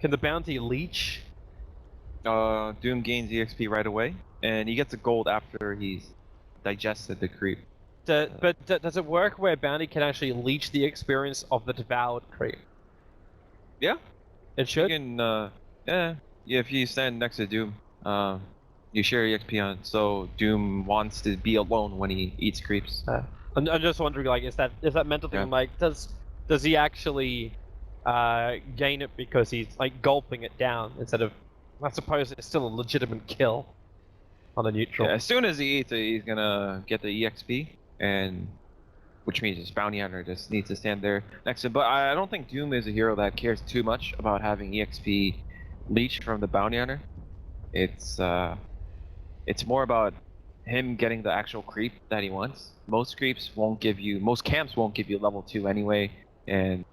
Can the bounty leech? Doom gains EXP right away, and he gets a gold after he's digested the creep. But does it work where bounty can actually leech the experience of the devoured creep? Yeah. It should? You can, yeah, if you stand next to Doom, you share EXP on it, so Doom wants to be alone when he eats creeps. I'm just wondering, like, is that mental thing? Yeah. Like, does he actually gain it because he's like gulping it down instead of? I suppose it's still a legitimate kill on a neutral. Yeah, as soon as he eats it, he's gonna get the EXP, and which means his bounty hunter just needs to stand there next to him. But I don't think Doom is a hero that cares too much about having EXP leech from the bounty hunter. It's more about him getting the actual creep that he wants. Most camps won't give you level 2 anyway, and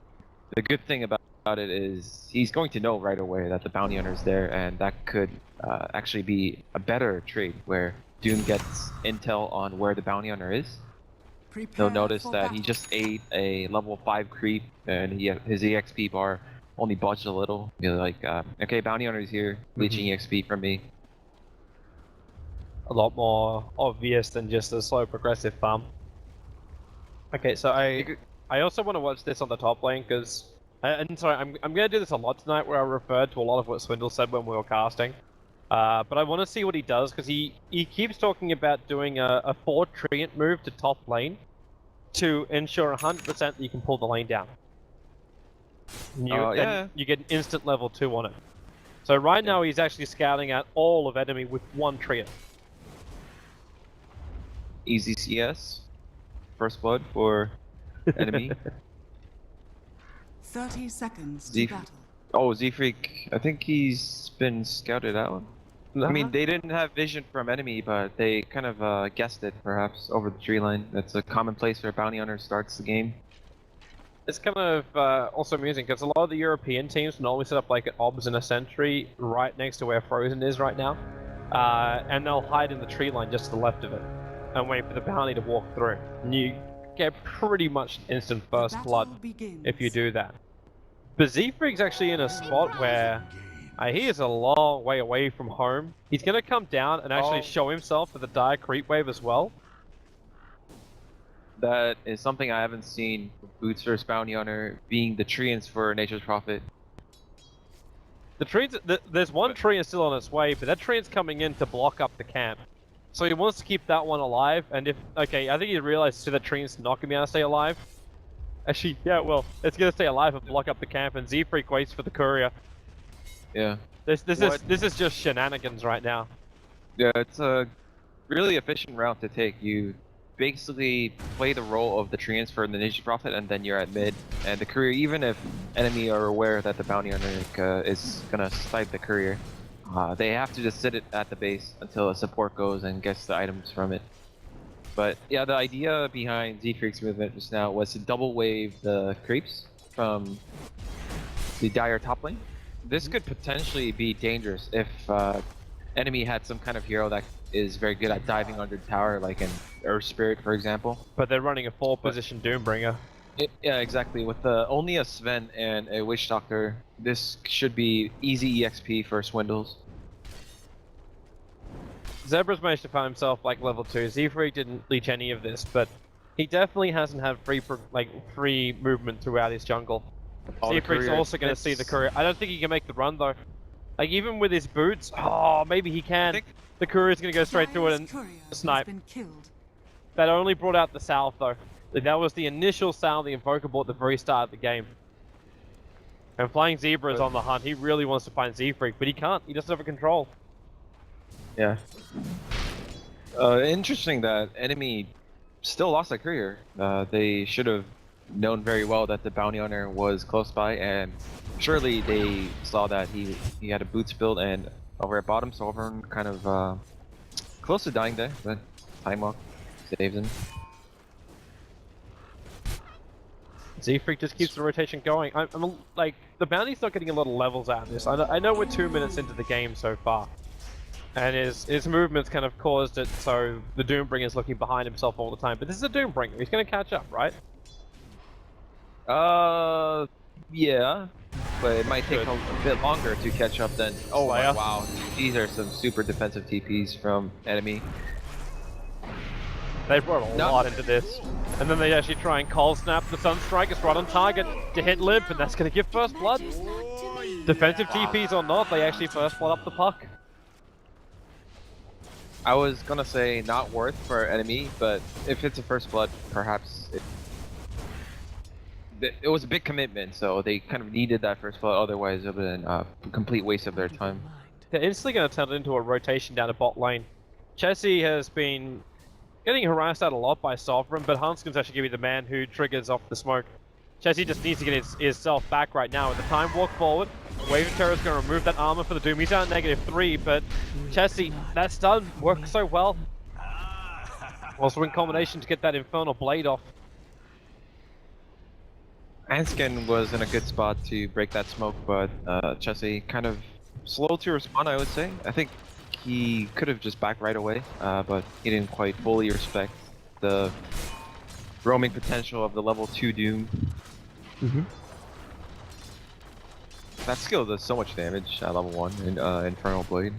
the good thing about it is he's going to know right away that the bounty hunter is there, and that could actually be a better trade where Doom gets intel on where the bounty hunter is. He'll notice that he just ate a level 5 creep, and his EXP bar only budged a little. He'll be like, okay, bounty hunter is here, leeching EXP from me. A lot more obvious than just a slow progressive farm. Okay, so I also want to watch this on the top lane because, and sorry, I'm gonna do this a lot tonight where I referred to a lot of what Swindle said when we were casting. But I want to see what he does because he keeps talking about doing a 4 treant move to top lane to ensure 100% that you can pull the lane down. And you get an instant level 2 on it. So right now he's actually scouting out all of enemy with 1 treant. Easy CS. First blood for enemy. 30 seconds to battle. Oh, Z-Freak. I think he's been scouted out. I mean, they didn't have vision from enemy, but they kind of guessed it, perhaps, over the tree line. That's a common place where bounty hunter starts the game. It's kind of also amusing because a lot of the European teams normally set up like an obs and a sentry right next to where Frozen is right now, and they'll hide in the tree line just to the left of it and wait for the bounty to walk through. And you get pretty much instant first blood if you do that. But Z-Freak's actually in a spot where he is a long way away from home. He's going to come down and actually show himself for the dire creep wave as well. That is something I haven't seen with Boots vs Bounty Hunter, being the treants for Nature's Prophet. The treants, there's one treant still on its way, but that treant's coming in to block up the camp. So he wants to keep that one alive, and I think he realized that treant's not going to be able to stay alive. Actually, yeah, well, it's going to stay alive and block up the camp, and Z-Freak waits for the courier. Yeah. This is just shenanigans right now. Yeah, it's a really efficient route to take. You basically play the role of the treants for the Nature's Prophet, and then you're at mid. And the courier, even if enemy are aware that the bounty hunter is gonna snipe the courier, they have to just sit it at the base until a support goes and gets the items from it. But yeah, the idea behind Z-Freak's movement just now was to double wave the creeps from the dire top lane. This could potentially be dangerous if enemy had some kind of hero that is very good at diving under the tower, like an Earth Spirit, for example. But they're running a 4-position Doombringer. Yeah, exactly. With only a Sven and a Witch Doctor, this should be easy EXP for Swindles. Zebra's managed to find himself like level 2. Z-Freak didn't leech any of this, but he definitely hasn't had free movement throughout his jungle. Z-Freak's also going to see the courier. I don't think he can make the run though. Like even with his boots, maybe he can. The courier's going to go straight through it and snipe. That only brought out the salve though. That was the initial salve, the invocable at the very start of the game. And Flying Zebra is on the hunt. He really wants to find Z-Freak, but he can't. He doesn't have a control. Yeah. Interesting that enemy still lost a courier. They should have known very well that the bounty hunter was close by, and surely they saw that he had a boots build and over at bottom, so everyone kind of close to dying there, but time walk saves him. Z-Freak just keeps the rotation going. I'm like, the bounty's not getting a lot of levels out of this. I know we're 2 minutes into the game so far. And his movements kind of caused it so the Doombringer's looking behind himself all the time. But this is a Doombringer. He's going to catch up, right? Yeah. but it might take a bit longer to catch up than. Oh Slayer. wow, these are some super defensive TPs from enemy. They brought a lot into this. And then they actually try and cold snap the Sunstrike. It's right on target to hit Limp, and that's going to give first blood. Defensive TPs or not, they actually first blood up the puck. I was gonna say not worth for enemy, but if it's a first blood, perhaps it was a big commitment, so they kind of needed that first blood. Otherwise, it would have been a complete waste of their time. They're instantly going to turn it into a rotation down to bot lane. Chessie has been getting harassed out a lot by Sovereign, but Hanskin's actually going to be the man who triggers off the smoke. Chessie just needs to get his self back right now. At the time, walk forward. Wave of Terror is going to remove that armor for the Doom. He's out -3, but Chessie, that stun worked so well. Also in combination to get that Infernal Blade off. Hanskin was in a good spot to break that smoke, but Chessie kind of slow to respond, I would say. I think he could have just backed right away, but he didn't quite fully respect the roaming potential of the level 2 Doom. That skill does so much damage at level 1 in Infernal Blade.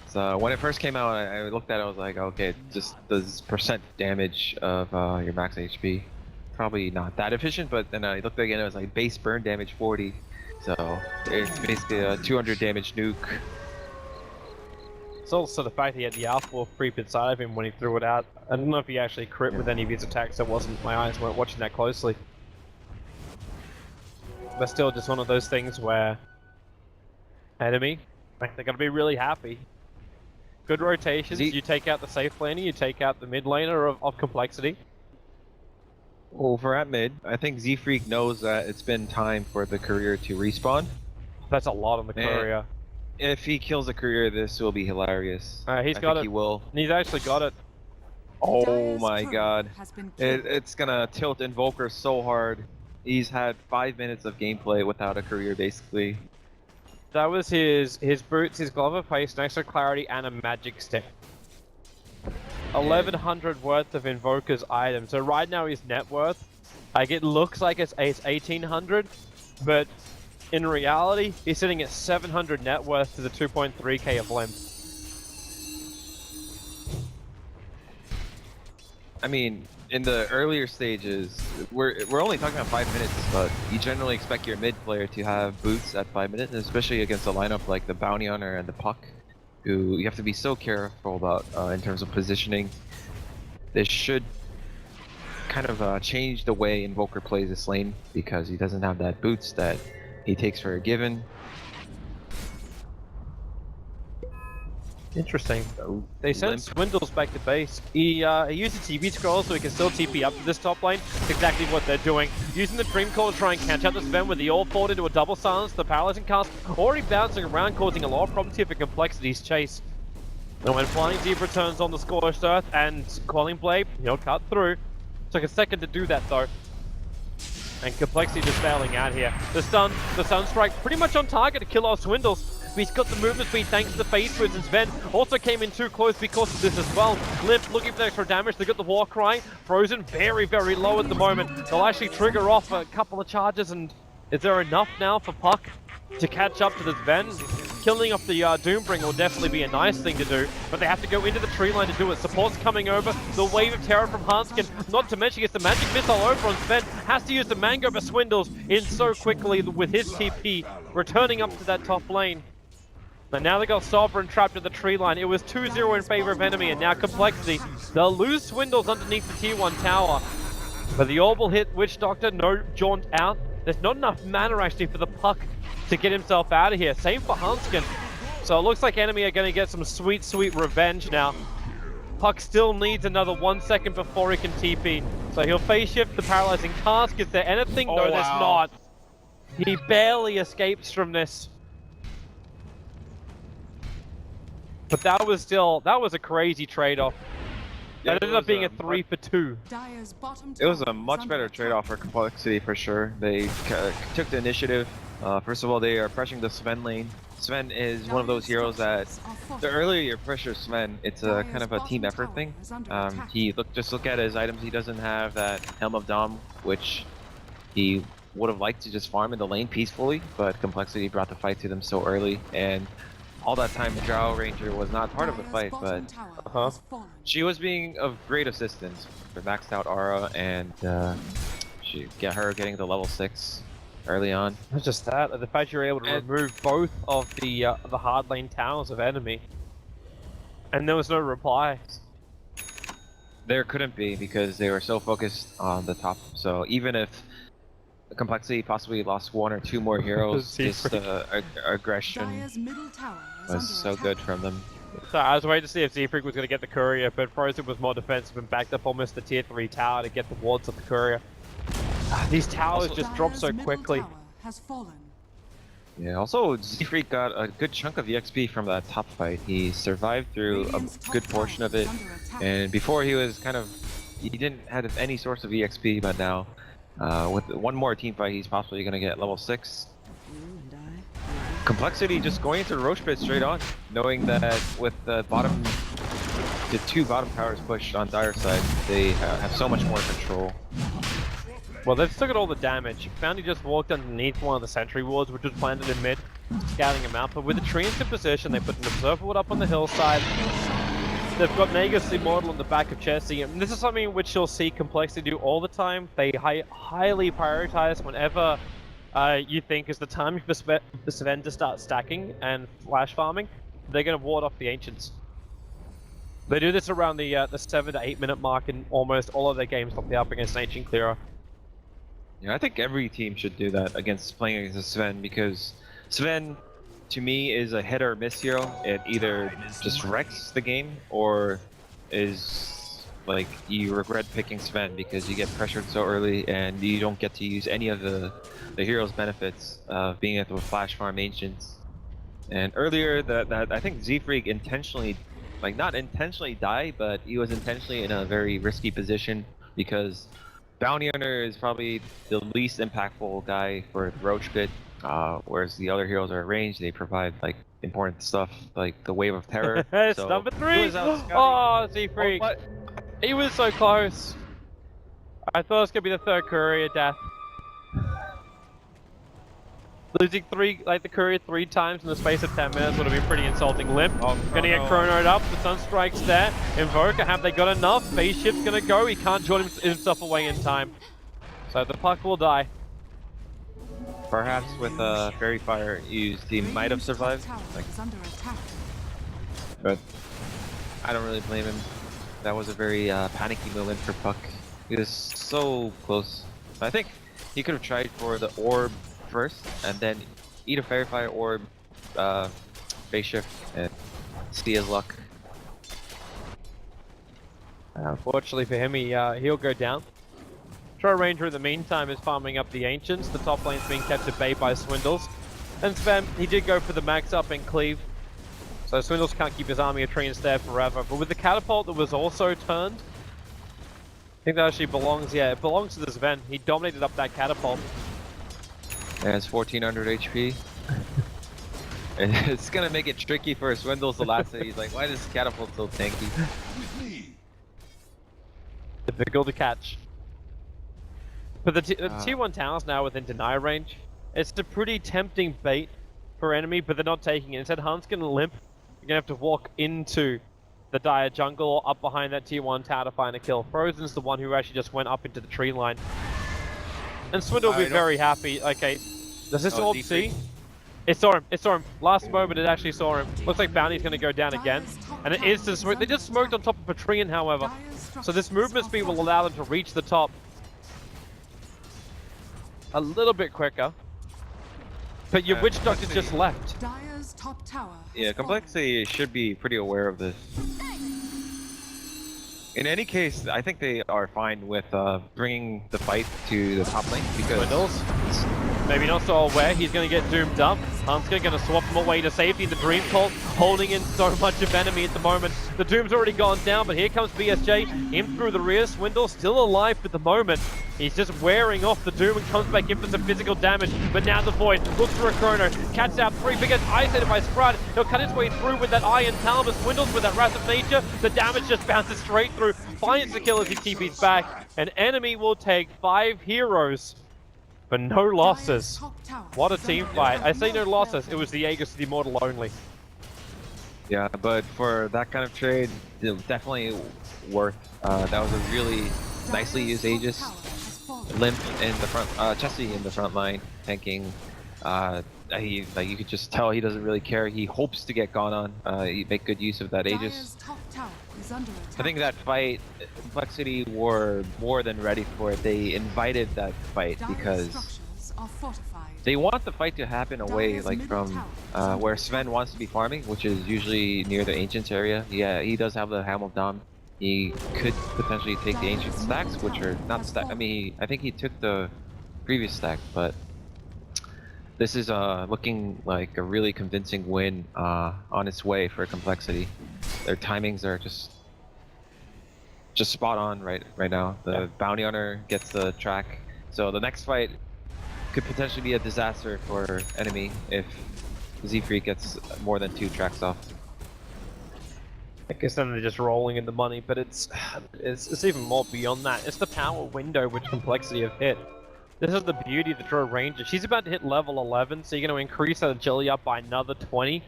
So when it first came out, I looked at it, I was like, okay, it just does percent damage of your max HP. Probably not that efficient, but then I looked again, it was like base burn damage 40. So it's basically a 200 damage nuke. It's also the fact he had the Alpha creep inside of him when he threw it out. I don't know if he actually crit with any of his attacks, my eyes weren't watching that closely. But still just one of those things where enemy, like, they're going to be really happy. Good rotations, you take out the safe laner, you take out the mid laner of complexity. Over at mid, I think Z-Freak knows that it's been time for the courier to respawn. That's a lot on the courier. If he kills the courier, this will be hilarious. He's got it. He will. He's actually got it. Oh my god. It's gonna tilt Invoker so hard. He's had 5 minutes of gameplay without a courier, basically. That was his boots, his glove of haste, an extra clarity, and a magic stick. 1100 worth of Invoker's items. So right now his net worth, like, it looks like it's 1800, but in reality, he's sitting at 700 net worth to the 2.3k of limp. I mean, in the earlier stages, we're only talking about 5 minutes, but you generally expect your mid player to have boots at 5 minutes, especially against a lineup like the Bounty Hunter and the Puck, who you have to be so careful about in terms of positioning. This should kind of change the way Invoker plays this lane, because he doesn't have that boots that he takes for a given. Interesting. They sent Swindles back to base. He used the TP scroll so he can still TP up to this top lane. That's exactly what they're doing. Using the Dream Core to try and catch out the Sven with the all forward into a double silence. The paralyzing cast already bouncing around, causing a lot of problems here for Complexity's chase. And when Flying Zebra turns on the Scorched Earth and Quelling Blade, he'll cut through. Took a second to do that though. And Complexity just bailing out here. The Sunstrike pretty much on target to kill off Swindles. He's got the movement speed thanks to the Phase Twists, and Sven also came in too close because of this as well. Limp looking for the extra damage. They got the War Cry. Frozen very, very low at the moment. They'll actually trigger off a couple of charges, and is there enough now for Puck to catch up to the Sven? Killing off the Doombringer will definitely be a nice thing to do, but they have to go into the tree line to do it. Support's coming over. The Wave of Terror from Hanskin, not to mention gets the Magic Missile over on Sven. Has to use the Mango, but Swindles in so quickly with his TP, returning up to that top lane. And now they got Sovereign trapped at the tree line. It was 2-0 in favor of enemy, and now Complexity. They'll lose Swindles underneath the tier 1 tower. But the orb will hit Witch Doctor, no jaunt out. There's not enough mana actually for the Puck to get himself out of here. Same for Hanskin. So it looks like enemy are going to get some sweet, sweet revenge now. Puck still needs another 1 second before he can TP. So he'll phase shift the paralyzing cast. Is there anything? No, there's not. He barely escapes from this. But that was a crazy trade-off. Yeah, that ended up being a 3 for 2. It was a much better trade-off for Complexity for sure. They took the initiative. First of all, they are pressuring the Sven lane. Sven is one of those heroes that the earlier you pressure Sven, it's a kind of a team effort thing. Just look at his items. He doesn't have that Helm of Dom, which he would have liked to just farm in the lane peacefully, but Complexity brought the fight to them so early, and all that time Drow Ranger was not part of the fight, but she was being of great assistance for maxed out Aura, and she getting the level 6 early on. Not just that, the fact you're able to remove both of the hard lane towers of enemy, and there was no reply. There couldn't be because they were so focused on the top. So even if Complexity possibly lost 1 or 2 more heroes, just aggression was so good from them. So I was waiting to see if Z-Freak was going to get the courier, but Frozen was more defensive and backed up almost the tier 3 tower to get the wards of the courier. These towers also just drop so quickly. Yeah, also Z-Freak got a good chunk of EXP from that top fight. He survived through a good portion of it, and before he didn't have any source of EXP, but now with one more team fight he's possibly going to get level 6. Complexity just going into the Roche pit straight on, knowing that with the 2 bottom towers pushed on Dire side, they have so much more control. Well, they've still got all the damage. Bounty just walked underneath one of the sentry wards, which was planted in mid, scouting him out. But with the trees in position, they put an observer ward up on the hillside. They've got Nagus Immortal on the back of Chessie, and this is something which you'll see Complexity do all the time. They highly prioritize whenever you think is the time for Sven to start stacking and flash farming. They're going to ward off the Ancients. They do this around the 7 to 8 minute mark in almost all of their games that they up against an Ancient Clearer. Yeah, I think every team should do that playing against Sven, because Sven, to me, is a hit or miss hero. It either just wrecks the game, or is like you regret picking Sven because you get pressured so early and you don't get to use any of the hero's benefits of being able to flash farm Ancients. And earlier, that I think Z-Freak intentionally, like not intentionally died, but he was intentionally in a very risky position because Bounty Hunter is probably the least impactful guy for the Roach Pit, whereas the other heroes are ranged. They provide like important stuff like the Wave of Terror. It's so number 3! Oh, Z-Freak! Oh, he was so close! I thought it was going to be the 3rd courier death. Losing the courier 3 times in the space of 10 minutes would have been pretty insulting. Limp, gonna get chronoed up, the Sunstrike's there. Invoker, have they got enough? Phase Shift's gonna go, he can't join himself away in time. So the puck will die. Perhaps with Fairy Fire used, he might have survived. But I don't really blame him. That was a very panicky moment for Puck. He was so close. I think he could have tried for the orb first, and then eat a Fairy Fire orb, Phase Shift, and see his luck. Unfortunately for him, he'll go down. Troll Ranger in the meantime is farming up the Ancients. The top lane's being kept at bay by Swindles. And Sven, he did go for the max up and cleave. So Swindles can't keep his army of trees there forever. But with the catapult that was also turned, I think that actually belongs, yeah, it belongs to the Sven. He dominated up that catapult. And it's 1400 HP. It's gonna make it tricky for Swindles the last hit. He's like, why is this catapult so tanky? Difficult to catch. But the T1 towers now within deny range. It's a pretty tempting bait for enemy, but they're not taking it. Instead, Hunt's gonna limp. You're gonna have to walk into the Dire jungle or up behind that T1 tower to find a kill. Frozen's the one who actually just went up into the tree line. And Swindle will be very happy. Okay, does this orb see? It saw him, it saw him. Last moment it actually saw him. Looks like Bounty's gonna go down again. And it is the smoke. They just smoked on top of Patrian, however. So this movement speed will allow them to reach the top a little bit quicker. But your Witch Doctor just left. Yeah, Complexity should be pretty aware of this. In any case, I think they are fine with bringing the fight to the top lane because... Swindles, maybe not so aware, he's going to get doomed up. Hunska going to swap him away to safety. The Dream Cult holding in so much of enemy at the moment. The Doom's already gone down, but here comes BSJ in through the rear. Swindle still alive at the moment. He's just wearing off the Doom and comes back in for some physical damage. But now the Void looks for a chrono. Catches out 3, but gets isolated by Sprite. He'll cut his way through with that Iron Talon, but Swindles with that Wrath of Nature. The damage just bounces straight through. Finds the kill as he TP's back. And Enemy will take 5 heroes but no losses. What a team fight. I say no losses, it was the Aegis to the Immortal only. Yeah, but for that kind of trade, it was definitely worth. That was a really nicely used Aegis. Limp in the front, Chessie in the front line, tanking. You could just tell he doesn't really care. He hopes to get gone on. He make good use of that Aegis. I think that fight, Complexity were more than ready for it. They invited that fight because they want the fight to happen away, like from where Sven wants to be farming, which is usually near the Ancients area. Yeah, he does have the Ham of Dom. He could potentially take the Ancient stacks, which are not stack. I mean, I think he took the previous stack, but this is looking like a really convincing win on its way for Complexity. Their timings are just spot on right now. The Bounty Hunter gets the track, so the next fight could potentially be a disaster for Enemy if Z-Freak gets more than 2 tracks off. I guess then they're just rolling in the money, but it's even more beyond that. It's the power window which Complexity have hit. This is the beauty of the True Ranger. She's about to hit level 11, so you're going to increase that agility up by another 20.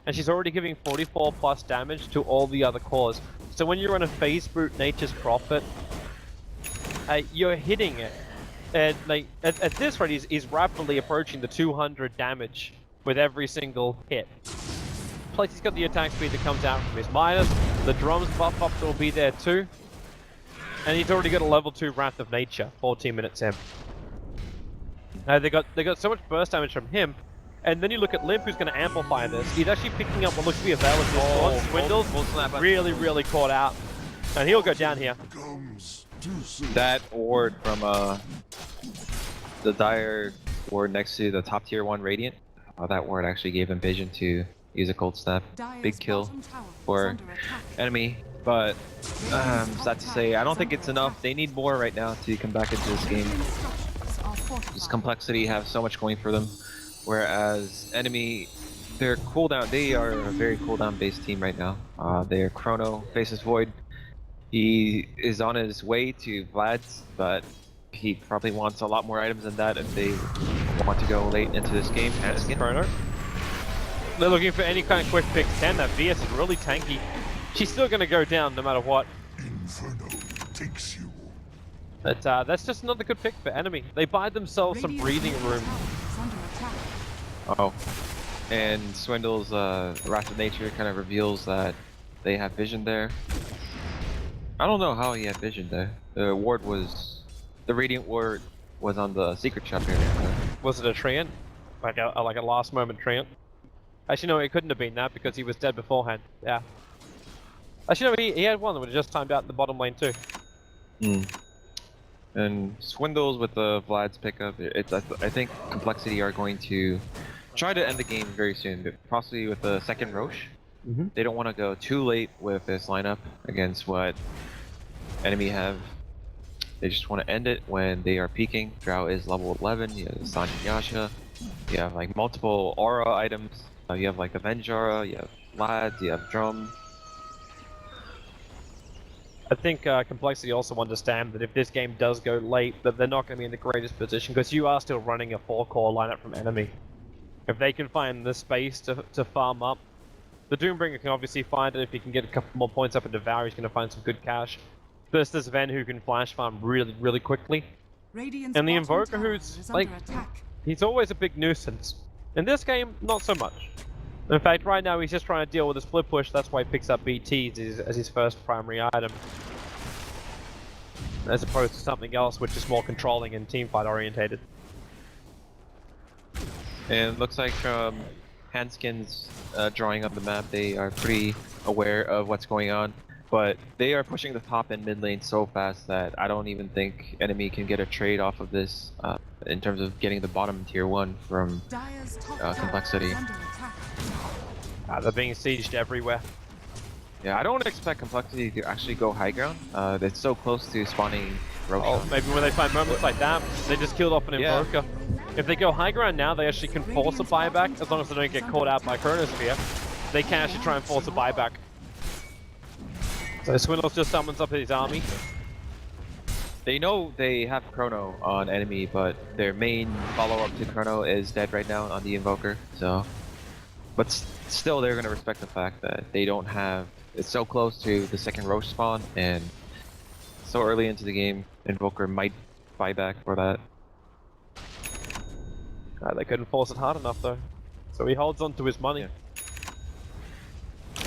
And she's already giving 44 plus damage to all the other cores. So when you're on a phase boot Nature's Prophet, you're hitting it. And like at this rate, he's rapidly approaching the 200 damage with every single hit. Plus he's got the attack speed that comes out from his minus. The drums buff up will be there too. And he's already got a level 2 Wrath of Nature, 14 minutes in. They got so much burst damage from him, and then you look at Limp, who's going to amplify this. He's actually picking up what looks to be a Veil of Swindles. Really caught out, and he'll go down here. That ward from the Dire ward next to the top tier 1 Radiant. That ward actually gave him vision to use a cold snap. Big kill for Enemy, but sad to say, I don't think it's enough. They need more right now to come back into this game. This Complexity have so much going for them, whereas Enemy, their cooldown, they are a very cooldown based team right now. Their Chrono faces Void. He is on his way to Vlad's, but he probably wants a lot more items than that if they want to go late into this game. Chrono. They're looking for any kind of quick fix. 10, that VS is really tanky. She's still going to go down no matter what. Inferno takes you. But that's just another good pick for Enemy. They buy themselves some breathing room. Oh, and Swindle's Wrath of Nature kind of reveals that they have vision there. I don't know how he had vision there. The ward was, the Radiant ward was on the secret shop area. Was it a treant? Like a last moment treant? Actually no, it couldn't have been that because he was dead beforehand. Yeah. Actually no, he had one that would have just timed out in the bottom lane too. And Swindles with the Vlad's pickup, I think Complexity are going to try to end the game very soon, but possibly with the second Roche. They don't want to go too late with this lineup against what Enemy have. They just want to end it when they are peaking. Drow is level 11, you have Sanji Yasha, you have like multiple aura items, you have like Avenge aura, you have Vlad, you have Drum. I think Complexity also understand that if this game does go late, that they're not going to be in the greatest position because you are still running a 4-core lineup from Enemy. If they can find the space to farm up, the Doombringer can obviously find it. If he can get a couple more points up in Devour, he's going to find some good cash. There's this Ven who can flash farm really quickly. And the Invoker who's, like, he's always a big nuisance. In this game, not so much. In fact, right now he's just trying to deal with a split push, that's why he picks up BT as his first primary item. As opposed to something else which is more controlling and teamfight orientated. And it looks like from Hanskin's drawing on the map, they are pretty aware of what's going on. But they are pushing the top and mid lane so fast that I don't even think Enemy can get a trade off of this in terms of getting the bottom tier 1 from Complexity. They're being sieged everywhere. Yeah, I don't expect Complexity to actually go high ground. It's so close to spawning Roche. Oh, maybe when they find moments like that, they just killed off an Invoker. If they go high ground now, they actually can force a buyback, as long as they don't get caught out by Chronosphere. They can actually try and force a buyback. So Swindles just summons up his army. They know they have Chrono on enemy, but their main follow-up to Chrono is dead right now on the Invoker, so... But still, they're gonna respect the fact that they don't have... It's so close to the second Roche spawn, and so early into the game, Invoker might buy back for that. They couldn't force it hard enough though. So he holds on to his money. Yeah.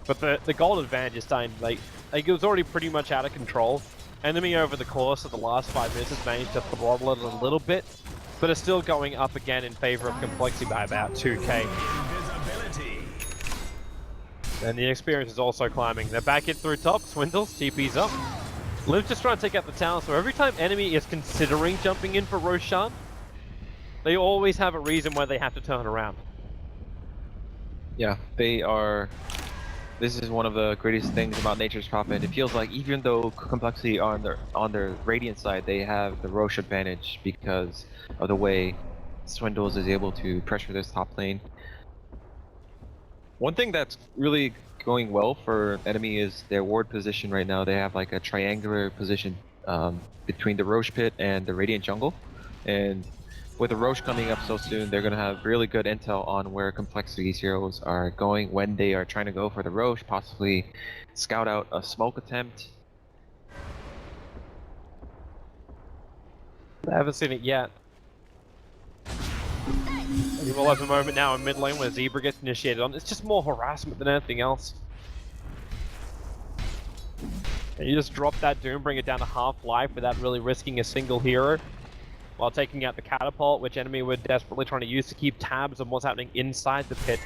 But the gold advantage is starting, like it was already pretty much out of control. Enemy over the course of the last 5 minutes has managed to throttle it a little bit, but it's still going up again in favor of Complexity by about 2k. And the experience is also climbing. They're back in through top, Swindles, TP's up. Liv's just trying to take out the tower, so every time enemy is considering jumping in for Roshan, they always have a reason why they have to turn around. Yeah, they are... This is one of the greatest things about Nature's Prophet. It feels like even though Complexity are on their Radiant side, they have the Roche advantage because of the way Swindles is able to pressure this top lane. One thing that's really going well for enemy is their ward position right now. They have like a triangular position between the Roche pit and the Radiant jungle. And with the Roche coming up so soon, they're going to have really good intel on where Complexity's heroes are going when they are trying to go for the Roche, possibly scout out a smoke attempt. I haven't seen it yet. We will have a moment now in mid lane where Zebra gets initiated on. It's just more harassment than anything else. And you just drop that Doom, bring it down to half-life without really risking a single hero, while taking out the catapult, which enemy were desperately trying to use to keep tabs on what's happening inside the pit.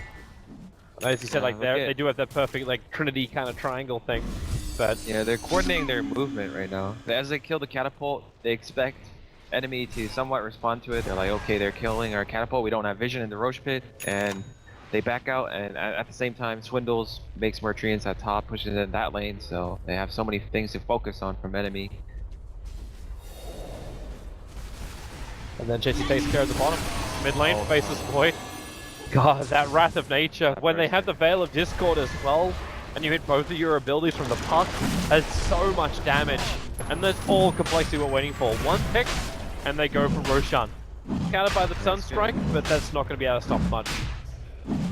And as you said, like they do have that perfect like Trinity kind of triangle thing, but yeah, they're coordinating their movement right now. As they kill the catapult, they expect enemy to somewhat respond to it. They're like, okay, they're killing our catapult, we don't have vision in the Roche pit, and they back out, and at the same time Swindles makes more treants at top, pushes in that lane, so they have so many things to focus on from enemy. And then Jesse takes care of the bottom. Mid lane, faceless void. God, that Wrath of Nature. When they have the Veil of Discord as well, and you hit both of your abilities from the puck, has so much damage. And that's all Complexity we're waiting for. One pick, and they go for Roshan. Countered by the Sunstrike, but that's not going to be able to stop much.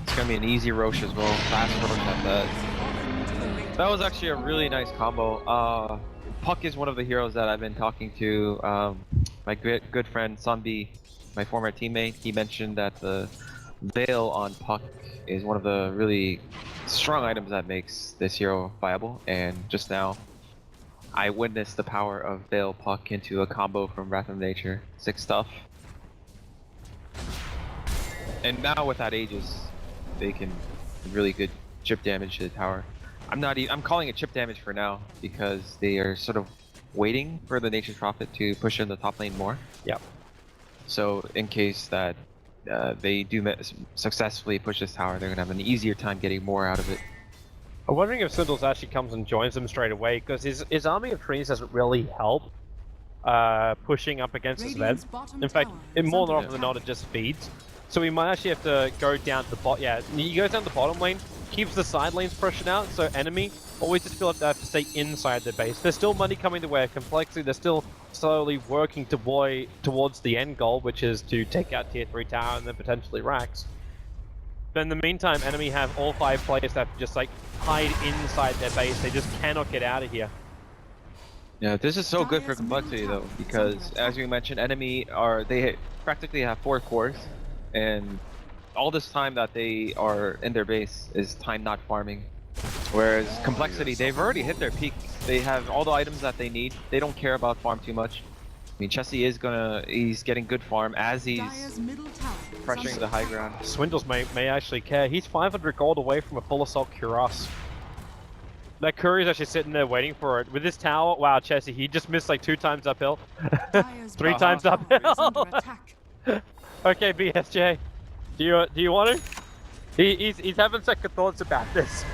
It's going to be an easy Roche as well. Fast Roche at that. That was actually a really nice combo. Puck is one of the heroes that I've been talking to. My good friend Sunbi, my former teammate, he mentioned that the Veil on Puck is one of the really strong items that makes this hero viable, and just now I witnessed the power of Veil Puck into a combo from Wrath of Nature. Sick stuff. And now with that Aegis, they can really good chip damage to the tower. I'm calling it chip damage for now because they are sort of waiting for the Nature's Prophet to push in the top lane more. Yep. So in case that they do successfully push this tower, they're gonna have an easier time getting more out of it. I'm wondering if Swindles actually comes and joins them straight away, because his army of trees doesn't really help pushing up against this event. In fact, more often than not, it just feeds. So we might actually have to go down to the bot. Yeah, he goes down the bottom lane, keeps the side lanes pressured out, so enemy always just feel like they have to stay inside their base. There's still money coming the way of Complexity. They're still slowly working towards the end goal, which is to take out tier 3 tower and then potentially Rax. But in the meantime, enemy have all 5 players that just like hide inside their base. They just cannot get out of here. Yeah, this is so good for Complexity though, because as you mentioned, enemy they practically have 4 cores, and all this time that they are in their base is time not farming. Whereas Complexity, they've already hit their peak. They have all the items that they need. They don't care about farm too much. I mean, Chessie is he's getting good farm as he's pressuring the high ground. Swindles may actually care. He's 500 gold away from a full assault Cuirass. That Curry's actually sitting there waiting for it. With this tower, wow, Chessie, he just missed like 2 times uphill. 3 times uphill. Okay, BSJ. Do you want to? He's having second thoughts about this.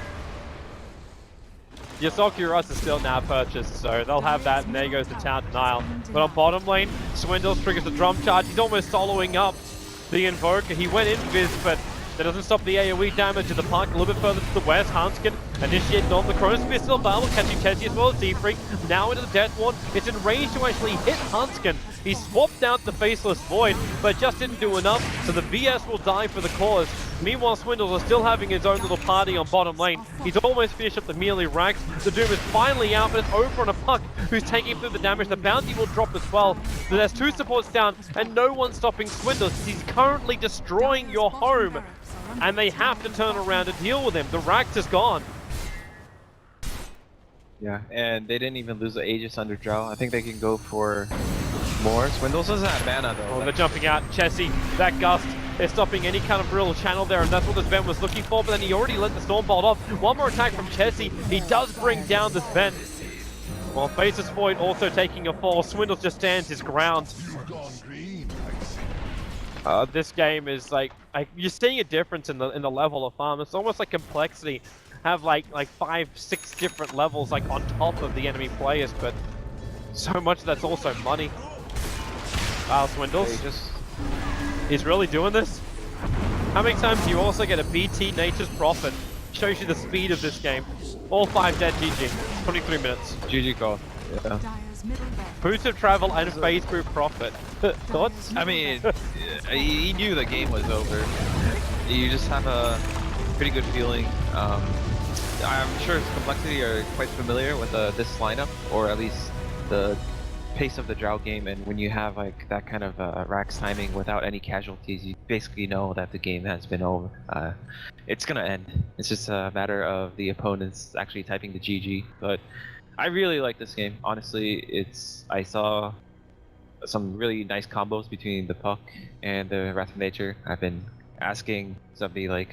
The Assault Cuirass is still now purchased, so they'll have that, and there goes the town denial. But on bottom lane, Swindles triggers the drum charge. He's almost soloing up the Invoker. He went in Viz, but That doesn't stop the AoE damage of the park. A little bit further to the west. Hanskin initiating on the Chronosphere, still available, catching Tessie as well as Z-Freak. Now into the Death Ward. It's in range to actually hit Hanskin. He swapped out the Faceless Void, but just didn't do enough, so the VS will die for the cause. Meanwhile, Swindles are still having his own little party on bottom lane. He's almost finished up the melee racks. The Doom is finally out, but it's over on a Puck who's taking through the damage. The bounty will drop as well. So there's 2 supports down, and no one's stopping Swindles. He's currently destroying your home, and they have to turn around to deal with him. The Rax is gone. Yeah, and they didn't even lose the Aegis under Drow. I think they can go for more. Swindles doesn't have mana though. Oh, they're jumping out. Chessie, that Gust is stopping any kind of real channel there, and that's what this Vent was looking for, but then he already let the Stormbolt off. One more attack from Chessie. He does bring down this Vent. While Faceless Void also taking a fall, Swindles just stands his ground. This game is like you're seeing a difference in the level of farm. It's almost like Complexity have like 5-6 different levels like on top of the enemy players, but so much of that's also money. Wow, Swindles. He's really doing this. How many times do you also get a BT Nature's Prophet? Shows you the speed of this game. All 5 dead, GG. 23 minutes. GG call. Yeah. Boost of Travel and Phase Group Profit. Thoughts? I mean, he knew the game was over. You just have a pretty good feeling. I'm sure Complexity are quite familiar with this lineup, or at least the pace of the Drow game, and when you have like that kind of Rax timing without any casualties, you basically know that the game has been over. It's gonna end. It's just a matter of the opponents actually typing the GG. But I really like this game. Honestly, I saw some really nice combos between the Puck and the Wrath of Nature. I've been asking somebody like